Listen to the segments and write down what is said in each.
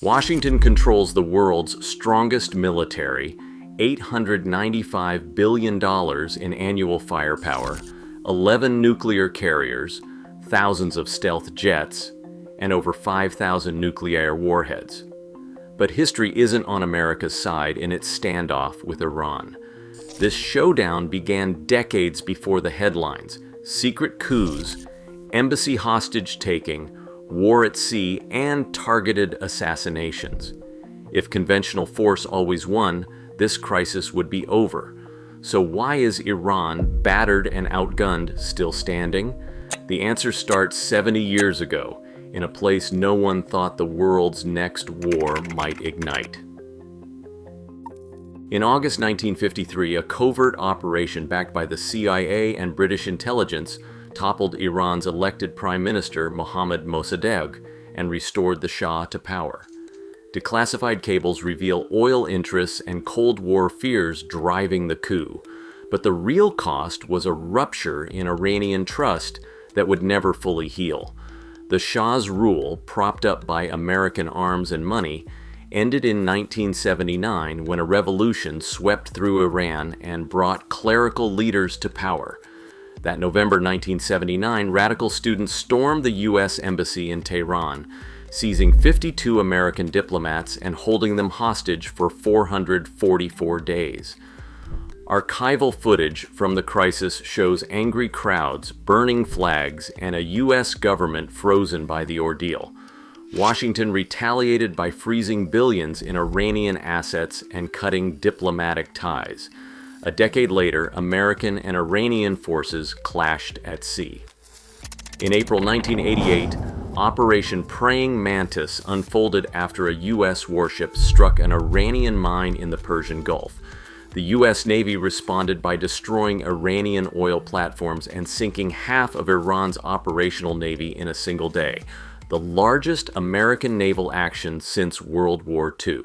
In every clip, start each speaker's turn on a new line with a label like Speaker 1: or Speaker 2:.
Speaker 1: Washington controls the world's strongest military, $895 billion in annual firepower, 11 nuclear carriers, thousands of stealth jets, and over 5,000 nuclear warheads. But history isn't on America's side in its standoff with Iran. This showdown began decades before the headlines: secret coups, embassy hostage-taking, war at sea, and targeted assassinations. If conventional force always won, this crisis would be over. So why is Iran, battered and outgunned, still standing? The answer starts 70 years ago, in a place no one thought the world's next war might ignite. In August 1953, a covert operation backed by the CIA and British intelligence toppled Iran's elected Prime Minister Mohammad Mossadegh and restored the Shah to power. Declassified cables reveal oil interests and Cold War fears driving the coup, but the real cost was a rupture in Iranian trust that would never fully heal. The Shah's rule, propped up by American arms and money, ended in 1979 when a revolution swept through Iran and brought clerical leaders to power. That November 1979, radical students stormed the U.S. Embassy in Tehran, seizing 52 American diplomats and holding them hostage for 444 days. Archival footage from the crisis shows angry crowds, burning flags, and a U.S. government frozen by the ordeal. Washington retaliated by freezing billions in Iranian assets and cutting diplomatic ties. A decade later, American and Iranian forces clashed at sea. In April 1988, Operation Praying Mantis unfolded after a U.S. warship struck an Iranian mine in the Persian Gulf. The U.S. Navy responded by destroying Iranian oil platforms and sinking half of Iran's operational navy in a single day, the largest American naval action since World War II.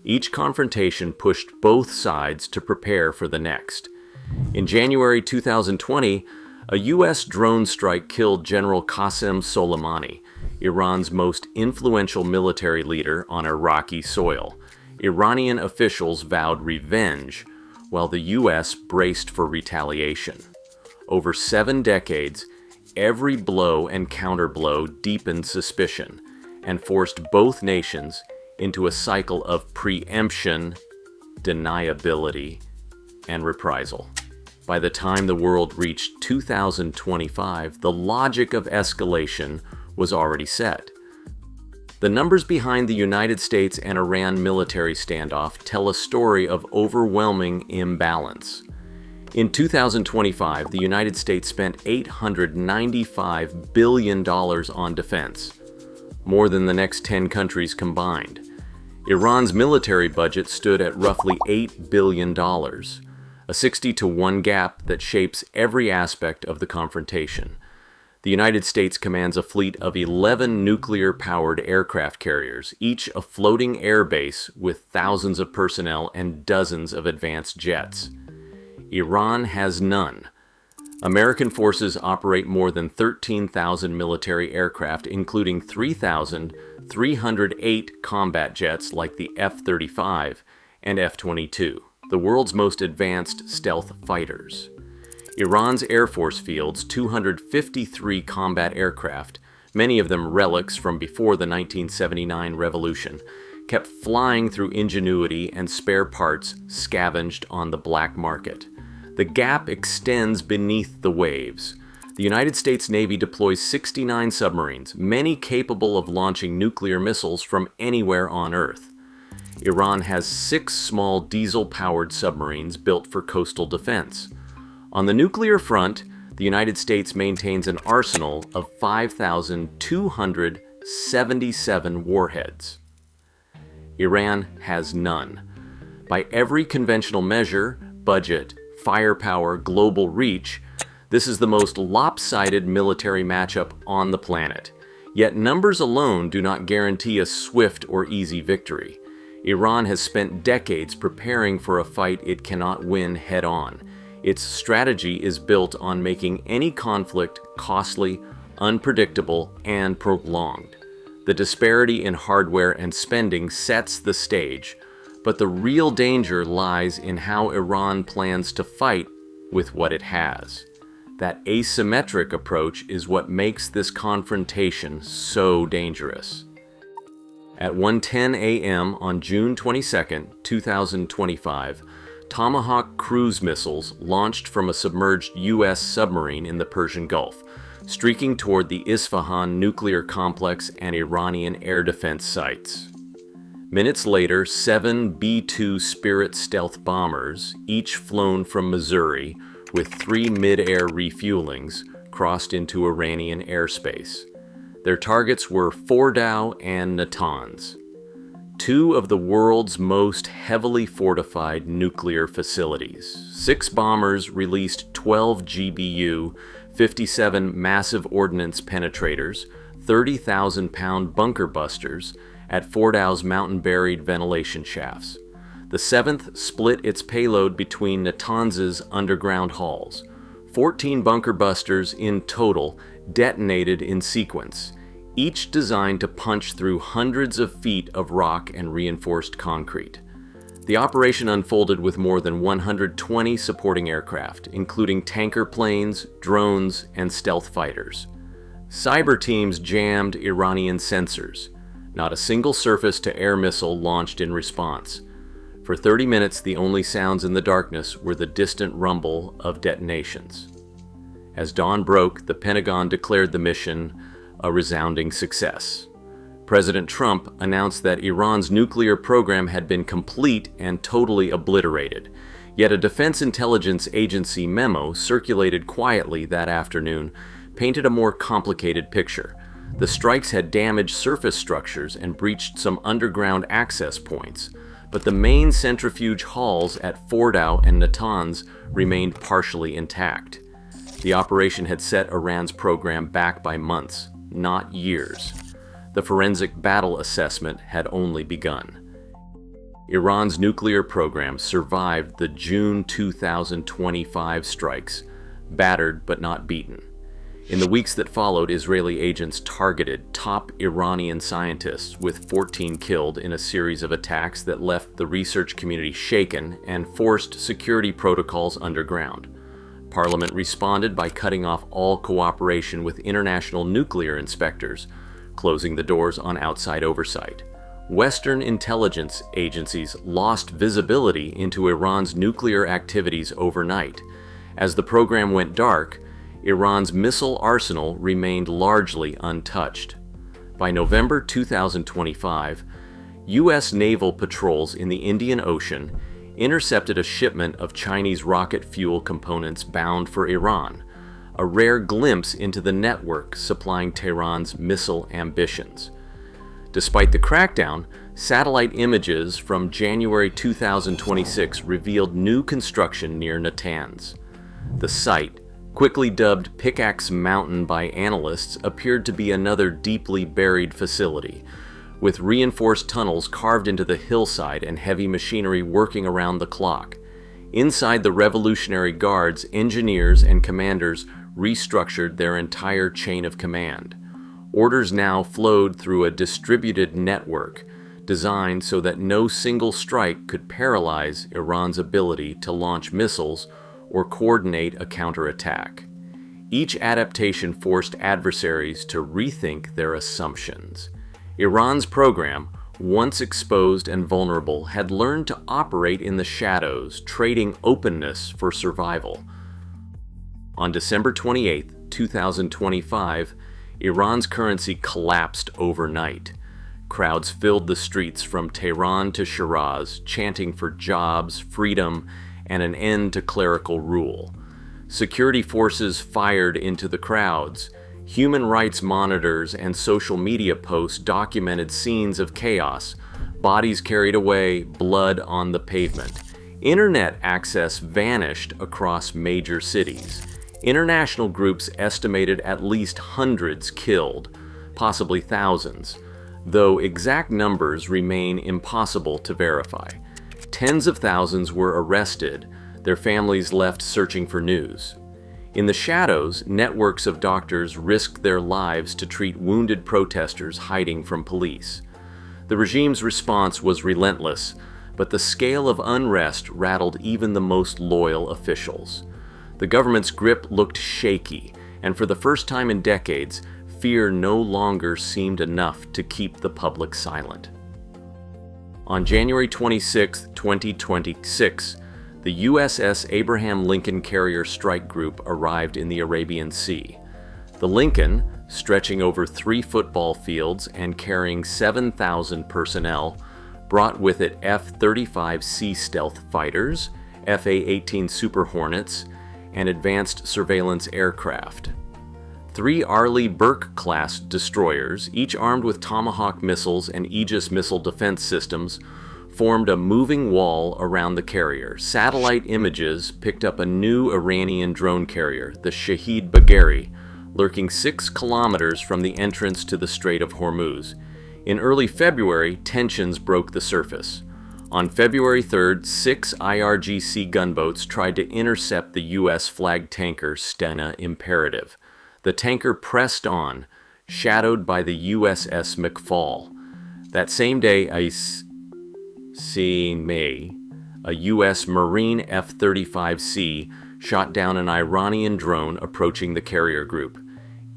Speaker 1: Each confrontation pushed both sides to prepare for the next. In January 2020, a U.S. drone strike killed General Qasem Soleimani, Iran's most influential military leader on Iraqi soil. Iranian officials vowed revenge, while the U.S. braced for retaliation. Over 7 decades, every blow and counterblow deepened suspicion and forced both nations into a cycle of preemption, deniability, and reprisal. By the time the world reached 2025, the logic of escalation was already set. The numbers behind the United States and Iran military standoff tell a story of overwhelming imbalance. In 2025, the United States spent $895 billion on defense, more than the next 10 countries combined. Iran's military budget stood at roughly $8 billion, a 60-to-1 gap that shapes every aspect of the confrontation. The United States commands a fleet of 11 nuclear-powered aircraft carriers, each a floating air base with thousands of personnel and dozens of advanced jets. Iran has none. American forces operate more than 13,000 military aircraft, including 3,308 combat jets like the F-35 and F-22, the world's most advanced stealth fighters. Iran's Air Force fields 253 combat aircraft, many of them relics from before the 1979 revolution, kept flying through ingenuity and spare parts scavenged on the black market. The gap extends beneath the waves. The United States Navy deploys 69 submarines, many capable of launching nuclear missiles from anywhere on Earth. Iran has 6 small diesel-powered submarines built for coastal defense. On the nuclear front, the United States maintains an arsenal of 5,277 warheads. Iran has none. By every conventional measure, budget, firepower, global reach, this is the most lopsided military matchup on the planet. Yet numbers alone do not guarantee a swift or easy victory. Iran has spent decades preparing for a fight it cannot win head-on. Its strategy is built on making any conflict costly, unpredictable, and prolonged. The disparity in hardware and spending sets the stage, but the real danger lies in how Iran plans to fight with what it has. That asymmetric approach is what makes this confrontation so dangerous. At 1:10 a.m. on June 22, 2025, Tomahawk cruise missiles launched from a submerged U.S. submarine in the Persian Gulf, streaking toward the Isfahan nuclear complex and Iranian air defense sites. Minutes later, 7 B-2 Spirit stealth bombers, each flown from Missouri, with 3 mid-air refuelings, crossed into Iranian airspace. Their targets were Fordow and Natanz, two of the world's most heavily fortified nuclear facilities. 6 bombers released 12 GBU, 57 massive ordnance penetrators, 30,000-pound bunker busters at Fordow's mountain-buried ventilation shafts. The 7th split its payload between Natanz's underground halls. 14 bunker busters in total detonated in sequence, each designed to punch through hundreds of feet of rock and reinforced concrete. The operation unfolded with more than 120 supporting aircraft, including tanker planes, drones, and stealth fighters. Cyber teams jammed Iranian sensors. Not a single surface-to-air missile launched in response. For 30 minutes, the only sounds in the darkness were the distant rumble of detonations. As dawn broke, the Pentagon declared the mission a resounding success. President Trump announced that Iran's nuclear program had been complete and totally obliterated. Yet a Defense Intelligence Agency memo circulated quietly that afternoon painted a more complicated picture. The strikes had damaged surface structures and breached some underground access points, but the main centrifuge halls at Fordow and Natanz remained partially intact. The operation had set Iran's program back by months, not years. The forensic battle assessment had only begun. Iran's nuclear program survived the June 2025 strikes, battered but not beaten. In the weeks that followed, Israeli agents targeted top Iranian scientists, with 14 killed in a series of attacks that left the research community shaken and forced security protocols underground. Parliament responded by cutting off all cooperation with international nuclear inspectors, closing the doors on outside oversight. Western intelligence agencies lost visibility into Iran's nuclear activities overnight. As the program went dark, Iran's missile arsenal remained largely untouched. By November 2025, U.S. naval patrols in the Indian Ocean intercepted a shipment of Chinese rocket fuel components bound for Iran, a rare glimpse into the network supplying Tehran's missile ambitions. Despite the crackdown, satellite images from January 2026 revealed new construction near Natanz. The site, quickly dubbed Pickaxe Mountain by analysts, appeared to be another deeply buried facility, with reinforced tunnels carved into the hillside and heavy machinery working around the clock. Inside, the Revolutionary Guards, engineers, and commanders restructured their entire chain of command. Orders now flowed through a distributed network, designed so that no single strike could paralyze Iran's ability to launch missiles or coordinate a counterattack. Each adaptation forced adversaries to rethink their assumptions. Iran's program, once exposed and vulnerable, had learned to operate in the shadows, trading openness for survival. On December 28, 2025, Iran's currency collapsed overnight. Crowds filled the streets from Tehran to Shiraz, chanting for jobs, freedom, and an end to clerical rule. Security forces fired into the crowds. Human rights monitors and social media posts documented scenes of chaos, bodies carried away, blood on the pavement. Internet access vanished across major cities. International groups estimated at least hundreds killed, possibly thousands, though exact numbers remain impossible to verify. Tens of thousands were arrested, their families left searching for news. In the shadows, networks of doctors risked their lives to treat wounded protesters hiding from police. The regime's response was relentless, but the scale of unrest rattled even the most loyal officials. The government's grip looked shaky, and for the first time in decades, fear no longer seemed enough to keep the public silent. On January 26, 2026, the USS Abraham Lincoln Carrier Strike Group arrived in the Arabian Sea. The Lincoln, stretching over 3 football fields and carrying 7,000 personnel, brought with it F-35C stealth fighters, FA-18 Super Hornets, and advanced surveillance aircraft. 3 Arleigh Burke-class destroyers, each armed with Tomahawk missiles and Aegis missile defense systems, formed a moving wall around the carrier. Satellite images picked up a new Iranian drone carrier, the Shahid Bagheri, lurking 6 kilometers from the entrance to the Strait of Hormuz. In early February, tensions broke the surface. On February 3rd, 6 IRGC gunboats tried to intercept the U.S.-flagged tanker Stena Imperative. The tanker pressed on, shadowed by the USS McFall. That same day, a U.S. Marine F-35C shot down an Iranian drone approaching the carrier group.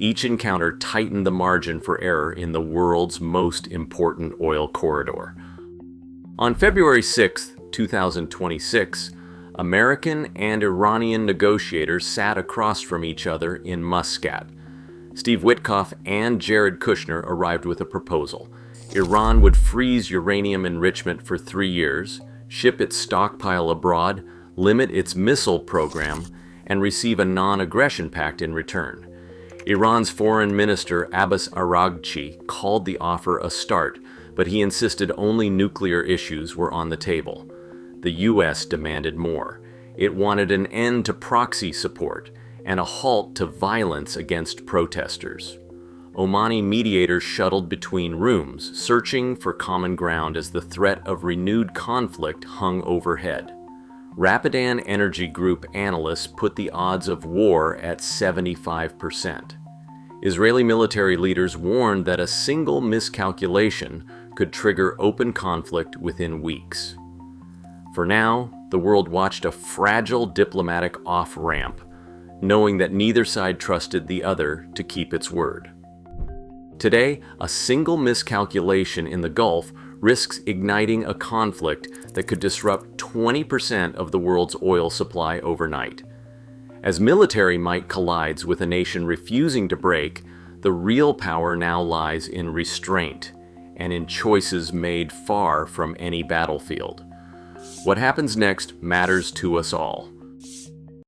Speaker 1: Each encounter tightened the margin for error in the world's most important oil corridor. On February 6, 2026, American and Iranian negotiators sat across from each other in Muscat. Steve Witkoff and Jared Kushner arrived with a proposal. Iran would freeze uranium enrichment for 3 years, ship its stockpile abroad, limit its missile program, and receive a non-aggression pact in return. Iran's Foreign Minister Abbas Araghchi called the offer a start, but he insisted only nuclear issues were on the table. The U.S. demanded more. It wanted an end to proxy support and a halt to violence against protesters. Omani mediators shuttled between rooms, searching for common ground as the threat of renewed conflict hung overhead. Rapidan Energy Group analysts put the odds of war at 75%. Israeli military leaders warned that a single miscalculation could trigger open conflict within weeks. For now, the world watched a fragile diplomatic off-ramp, knowing that neither side trusted the other to keep its word. Today, a single miscalculation in the Gulf risks igniting a conflict that could disrupt 20% of the world's oil supply overnight. As military might collides with a nation refusing to break, the real power now lies in restraint and in choices made far from any battlefield. What happens next matters to us all.